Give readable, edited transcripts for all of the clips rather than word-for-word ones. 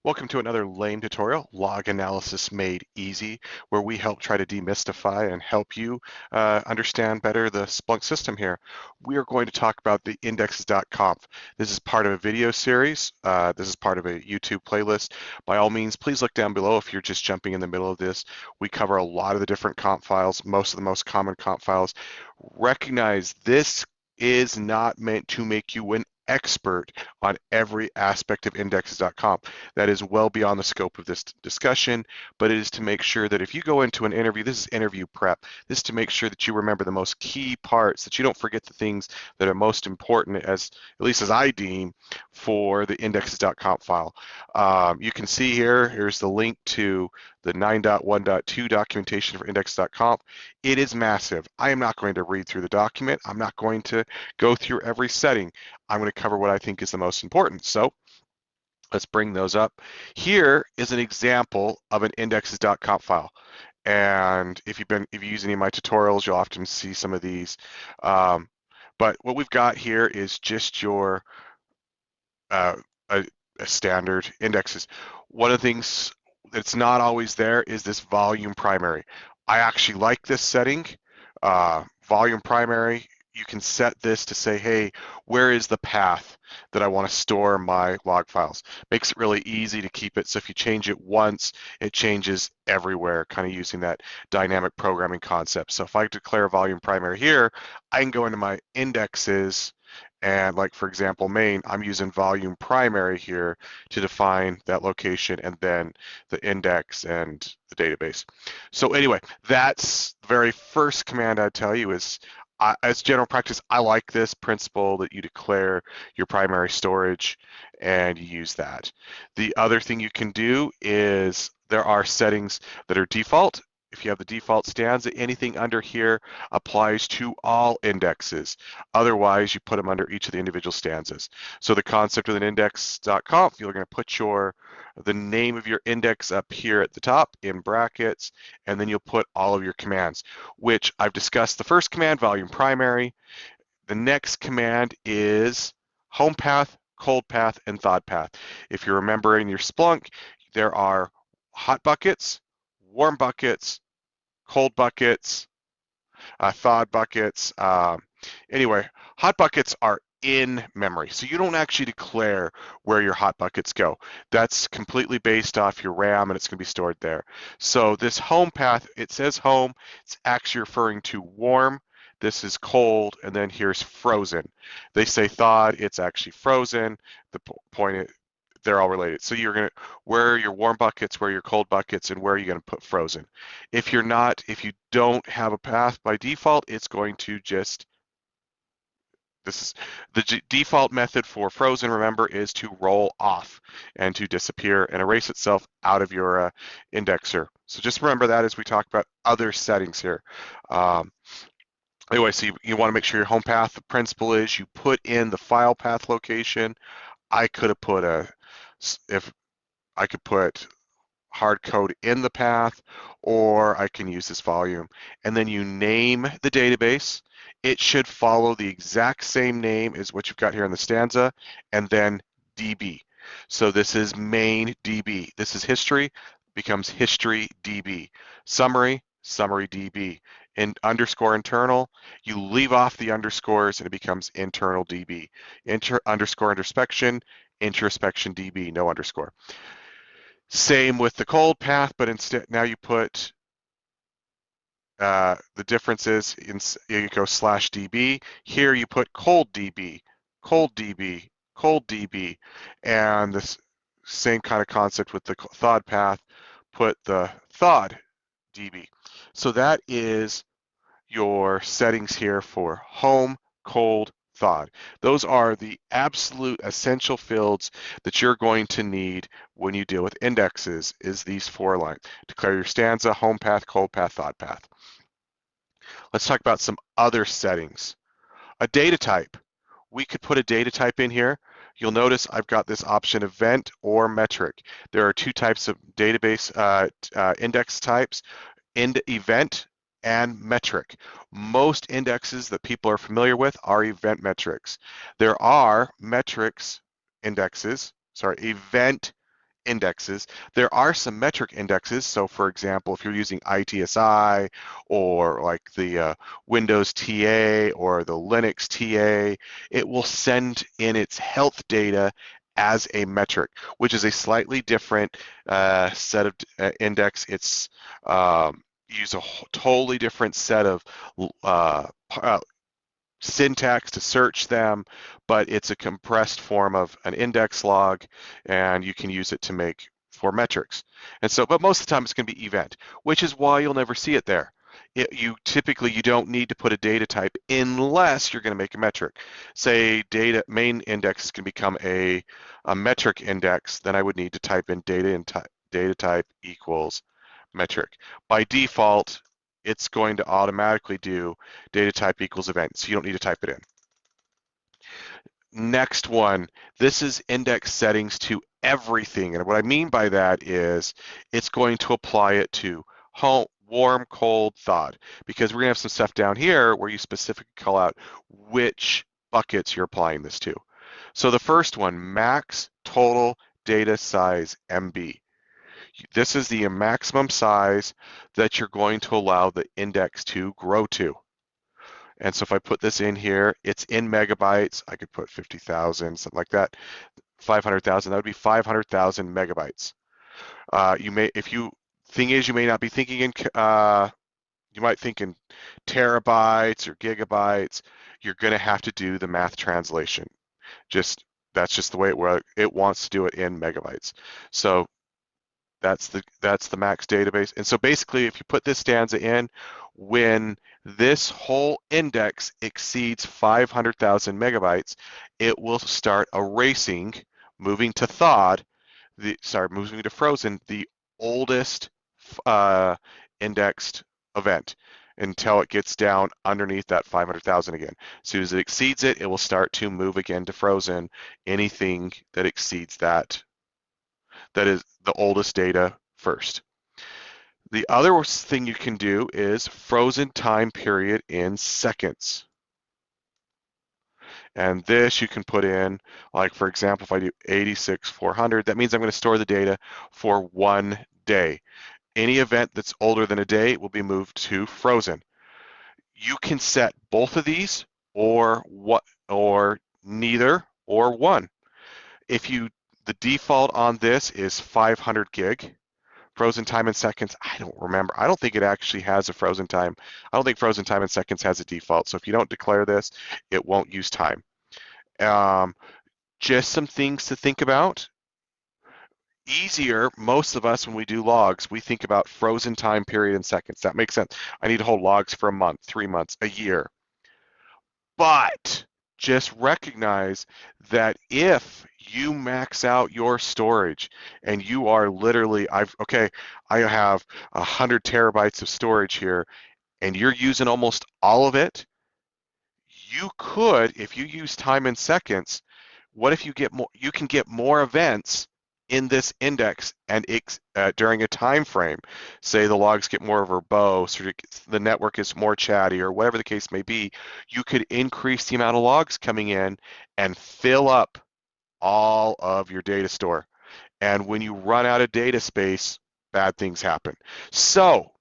Welcome to another lame tutorial, Log Analysis Made Easy, where we help try to demystify and help you understand better the Splunk system here. We are going to talk about the indexes.conf. This is part of a video series. This is part of a YouTube playlist. By all means, please look down below if you're just jumping in the middle of this. We cover a lot of the different comp files, most of the most common comp files. Recognize this is not meant to make you an expert on every aspect of indexes.conf. That is well beyond the scope of this discussion, but it is to make sure that if you go into an interview, this is interview prep, this is to make sure that you remember the most key parts, that you don't forget the things that are most important, as at least as I deem, for the indexes.conf file. You can see here's the link to the 9.1.2 documentation for index.conf. It is massive. I am not going to read through the document. I'm not going to go through every setting. I'm going to cover what I think is the most important. So let's bring those up. Here is an example of an indexes.conf file. And if you use any of my tutorials, you'll often see some of these. But what we've got here is just your a standard indexes. One of the things that's not always there is this volume primary. I actually like this setting. Volume primary, you can set this to say, hey, where is the path that I want to store my log files? Makes it really easy to keep it. So if you change it once, it changes everywhere, kind of using that dynamic programming concept. So if I declare volume primary here, I can go into my indexes and, like, for example, main, I'm using volume primary here to define that location and then the index and the database. So anyway, that's the very first command I'd tell you is, as general practice, I like this principle that you declare your primary storage and you use that. The other thing you can do is there are settings that are default. If you have the default stanza, anything under here applies to all indexes. Otherwise, you put them under each of the individual stanzas. So the concept of an index.conf, you're going to put the name of your index up here at the top in brackets, and then you'll put all of your commands, which I've discussed. The first command, volume primary. The next command is home path, cold path, and thawed path. If you remember in your Splunk, there are hot buckets, warm buckets, cold buckets, thawed buckets. Anyway, hot buckets are in memory, so you don't actually declare where your hot buckets go. That's completely based off your RAM, and it's going to be stored there. So this home path, it says home, it's actually referring to warm. This is cold, and then here's frozen. They say thawed, it's actually frozen. The point, they're all related. So you're going to, where are your warm buckets, where are your cold buckets, and where are you going to put frozen? If you don't have a path by default, it's going to just, this is the default method for frozen, remember, is to roll off and to disappear and erase itself out of your indexer. So just remember that as we talk about other settings here. Anyway, so you want to make sure your home path, the principle is you put in the file path location. I could have put if I could put hard code in the path, or I can use this volume. And then you name the database. It should follow the exact same name as what you've got here in the stanza, and then DB. So this is main DB. This is history, becomes history DB. Summary, summary DB. In underscore internal, you leave off the underscores and it becomes internal DB. Underscore introspection, introspection DB, no underscore. Same with the cold path, but instead now you put the differences in, you go /DB. Here you put cold DB, cold DB, cold DB, and this same kind of concept with the thawed path, put the thawed DB. So that is your settings here for home, cold, thawed. Those are the absolute essential fields that you're going to need when you deal with indexes, is these 4 lines. Declare your stanza, home path, cold path, thawed path. Let's talk about some other settings. A data type. We could put a data type in here. You'll notice I've got this option event or metric. There are 2 types of database index types, event and metric. Most indexes that people are familiar with are event metrics. There are event indexes. There are some metric indexes. So for example, if you're using ITSI or like the Windows TA or the Linux TA, it will send in its health data as a metric, which is a slightly different set of index. It's use a totally different set of syntax to search them, but it's a compressed form of an index log, and you can use it to make for metrics. And so, but most of the time it's going to be event, which is why you'll never see it there. You typically you don't need to put a data type unless you're going to make a metric. Say data main index can become a metric index, then I would need to type in data type equals metric. By default, it's going to automatically do data type equals event, so you don't need to type it in. Next one, this is index settings to everything. And what I mean by that is it's going to apply it to home, warm, cold, thawed, because we're gonna have some stuff down here where you specifically call out which buckets you're applying this to. So the first one, max total data size MB. This is the maximum size that you're going to allow the index to grow to. And so if I put this in here, it's in megabytes. I could put 50,000, something like that. 500,000, that would be 500,000 megabytes. Thing is, you may not be thinking in, you might think in terabytes or gigabytes. You're going to have to do the math translation. That's just the way it wants to do it in megabytes. So that's the max database. And so basically, if you put this stanza in, when this whole index exceeds 500,000 megabytes, it will start erasing, moving to thawed, moving to frozen, the oldest indexed event until it gets down underneath that 500,000 again. As soon as it exceeds it, it will start to move again to frozen. Anything that exceeds that is the oldest data first. The other thing you can do is frozen time period in seconds. And this you can put in, like for example, if I do 86,400, that means I'm going to store the data for 1 day. Any event that's older than a day will be moved to frozen. You can set both of these or neither or one. The default on this is 500 gig. Frozen time in seconds, I don't remember. I don't think it actually has a frozen time. I don't think frozen time in seconds has a default. So if you don't declare this, it won't use time. Just some things to think about. Easier, most of us, when we do logs, we think about frozen time period in seconds. That makes sense. I need to hold logs for a month, 3 months, a year. But just recognize that if you max out your storage and you are literally, I have 100 terabytes of storage here and you're using almost all of it, you could, if you use time in seconds, what if you get more, you can get more events in this index and during a time frame. Say the logs get more verbose or the network is more chatty or whatever the case may be, you could increase the amount of logs coming in and fill up all of your data store. And when you run out of data space, bad things happen. So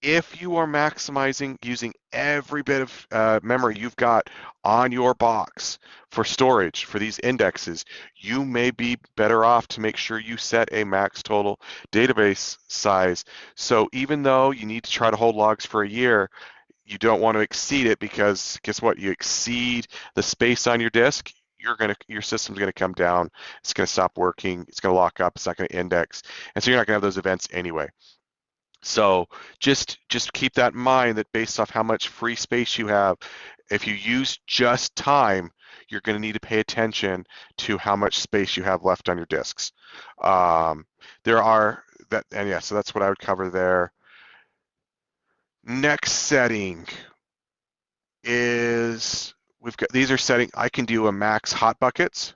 if you are maximizing using every bit of memory you've got on your box for storage for these indexes, you may be better off to make sure you set a max total database size. So even though you need to try to hold logs for a year, you don't want to exceed it, because guess what? You exceed the space on your disk, your system's going to come down. It's going to stop working. It's going to lock up. It's not going to index. And so you're not going to have those events anyway. So just keep that in mind, that based off how much free space you have, if you use just time, you're going to need to pay attention to how much space you have left on your disks. So that's what I would cover there. Next setting is these are setting. I can do a max hot buckets.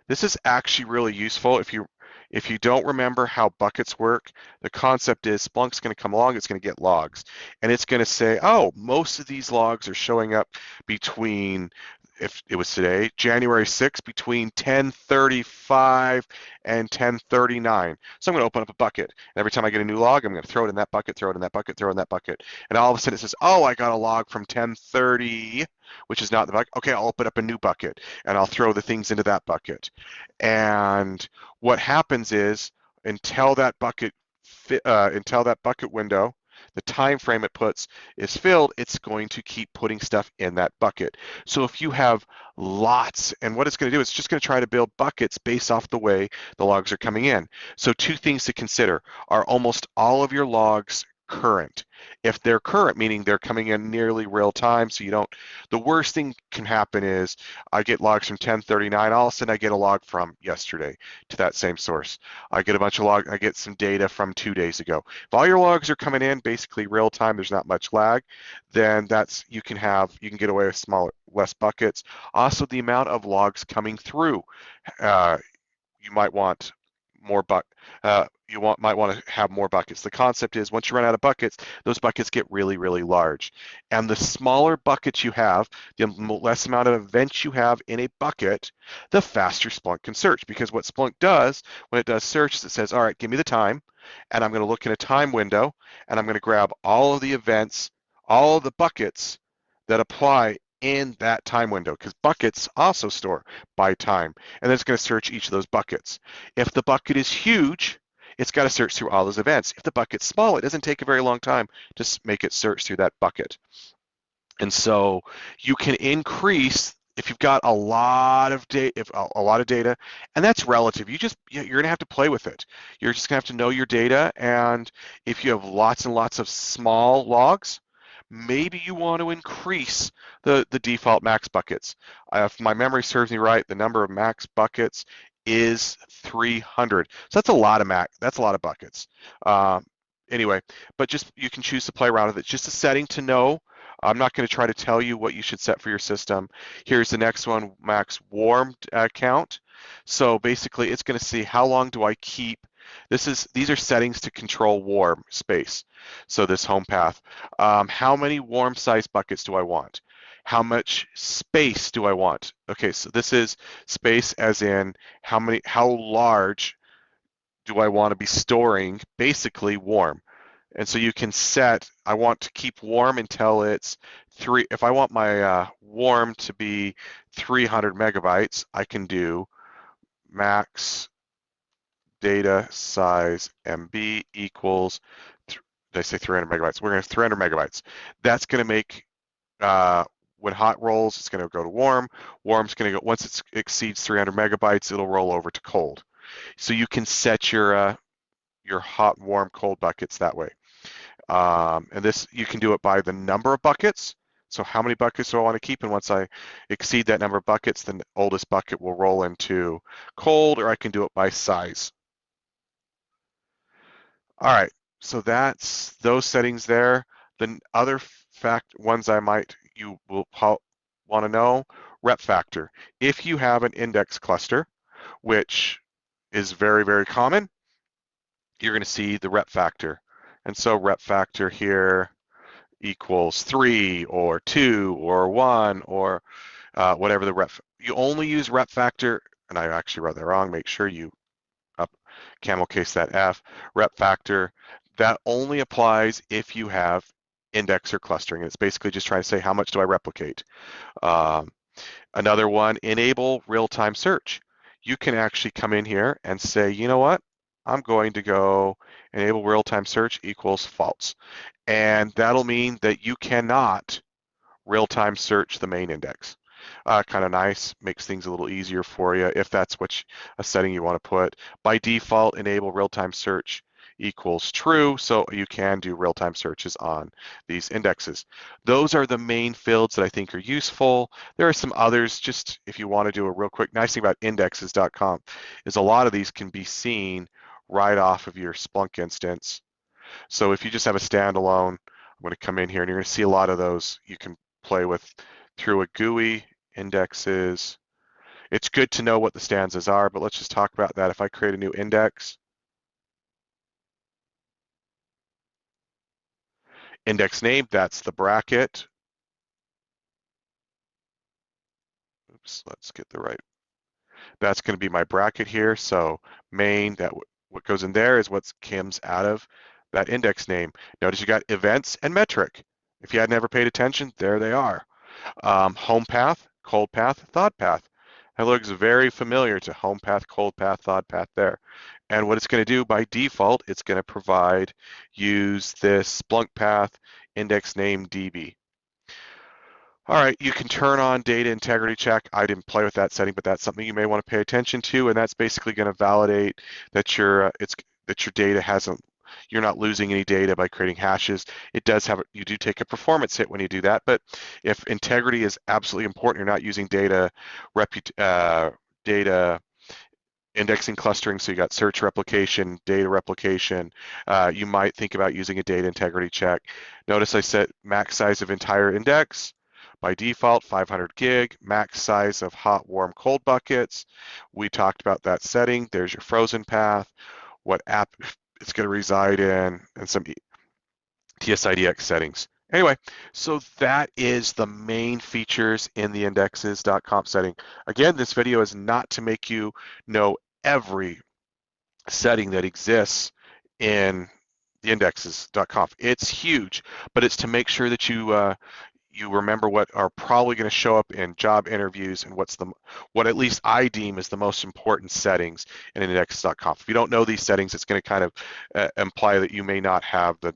This is actually really useful if you don't remember how buckets work. The concept is Splunk's going to come along, it's going to get logs, and it's going to say, oh, most of these logs are showing up between if it was today, January 6th, between 10:35 and 10:39. So I'm going to open up a bucket. And every time I get a new log, I'm going to throw it in that bucket, throw it in that bucket, throw it in that bucket. And all of a sudden it says, oh, I got a log from 10:30, which is not the bucket. Okay, I'll open up a new bucket and I'll throw the things into that bucket. And what happens is until that bucket window, the time frame it puts is filled, it's going to keep putting stuff in that bucket. So if you have lots, and what it's going to do, it's just going to try to build buckets based off the way the logs are coming in. So two things to consider: are almost all of your logs current? If they're current, meaning they're coming in nearly real time, so you don't, the worst thing can happen is I get logs from 10:39, all of a sudden I get a log from yesterday to that same source. I get a bunch of logs, I get some data from 2 days ago. If all your logs are coming in basically real time, there's not much lag, then that's, you can get away with smaller, less buckets. Also, the amount of logs coming through, uh, you might want more might want to have more buckets. The concept is once you run out of buckets, those buckets get really, really large. And the smaller buckets you have, the less amount of events you have in a bucket, the faster Splunk can search. Because what Splunk does when it does search is it says, all right, give me the time, and I'm going to look in a time window, and I'm going to grab all of the events, all of the buckets that apply in that time window, because buckets also store by time, and then it's going to search each of those buckets. If the bucket is huge, it's got to search through all those events. If the bucket's small, it doesn't take a very long time to make it search through that bucket. And so you can increase if you've got a lot of data, if a lot of data, and that's relative. You're gonna have to play with it. You're just gonna have to know your data, and if you have lots and lots of small logs, maybe you want to increase the default max buckets. If my memory serves me right, the number of max buckets is 300. So that's a lot of that's a lot of buckets. Um, anyway, but just you can choose to play around with it. Just a setting to know. I'm not going to try to tell you what you should set for your system. Here's the next one, max warm count. So basically, it's going to see how long do I keep. These are settings to control warm space. So this home path. How many warm size buckets do I want? How much space do I want? Okay, so this is space as in how large do I want to be storing basically warm. And so you can set, I want to keep warm until it's if I want my warm to be 300 megabytes, I can do max data size MB equals, did I say 300 megabytes? We're going to 300 megabytes. That's going to make, when hot rolls, it's going to go to warm. Warm's going to go, once it exceeds 300 megabytes, it'll roll over to cold. So you can set your hot, warm, cold buckets that way. And this, you can do it by the number of buckets. So how many buckets do I want to keep? And once I exceed that number of buckets, then the oldest bucket will roll into cold, or I can do it by size. All right, so that's those settings there. The other ones you will want to know, rep factor. If you have an index cluster, which is very, very common, you're going to see the rep factor. And so rep factor here equals 3 or 2 or 1 or whatever the rep. You only use rep factor, and I actually wrote that wrong. Make sure you camel case that F. Rep factor, that only applies if you have index or clustering. It's basically just trying to say how much do I replicate. Um, Another one, enable real-time search. You can actually come in here and say, you know what? I'm going to go enable real-time search equals false. And that'll mean that you cannot real-time search the main index. Kind of nice, makes things a little easier for you if that's a setting you want to put. By default, enable real-time search equals true, so you can do real-time searches on these indexes. Those are the main fields that I think are useful. There are some others, just if you want to do a real quick, nice thing about indexes.conf is a lot of these can be seen right off of your Splunk instance. So if you just have a standalone, I'm going to come in here and you're going to see a lot of those you can play with through a GUI, indexes. It's good to know what the stanzas are, but let's just talk about that. If I create a new index, index name, that's the bracket. oops, let's get the right. That's going to be my bracket here. So main, what goes in there is what comes out of that index name. Notice you got events and metric. If you had never paid attention, there they are. Home path, cold path, thawed path. That looks very familiar to home path, cold path, thawed path there. And what it's going to do by default, it's going to use this Splunk path index name DB. All right, you can turn on data integrity check. I didn't play with that setting, but that's something you may want to pay attention to, and that's basically going to validate that your data hasn't you're not losing any data by creating hashes. It does have you do take a performance hit when you do that, but if integrity is absolutely important, you're not using data indexing clustering, so you got search replication, data replication. You might think about using a data integrity check. Notice I set max size of entire index. By default, 500 gig, max size of hot, warm, cold buckets. We talked about that setting. There's your frozen path, what app it's going to reside in, and some TSIDX settings. Anyway, so that is the main features in the indexes.conf setting. Again, this video is not to make you know every setting that exists in the indexes.conf. It's huge, but it's to make sure that you remember what are probably going to show up in job interviews and what at least I deem is the most important settings in index.conf. If you don't know these settings, it's going to kind of imply that you may not have the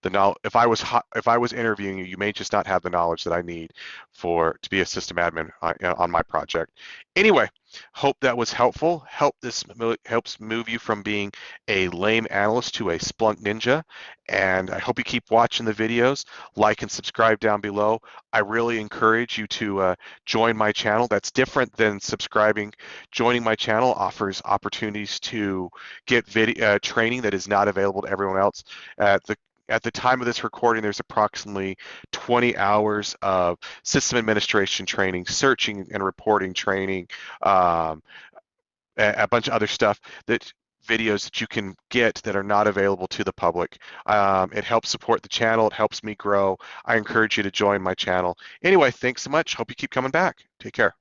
knowledge. If I was interviewing you, you may just not have the knowledge that I need to be a system admin on my project. Anyway, hope that was helpful. Helps move you from being a lame analyst to a Splunk ninja. And I hope you keep watching the videos. Like and subscribe down below. I really encourage you to join my channel. That's different than subscribing. Joining my channel offers opportunities to get video training that is not available to everyone else. At the time of this recording, there's approximately 20 hours of system administration training, searching and reporting training, a bunch of other stuff videos that you can get that are not available to the public. It helps support the channel. It helps me grow. I encourage you to join my channel. Anyway, thanks so much. Hope you keep coming back. Take care.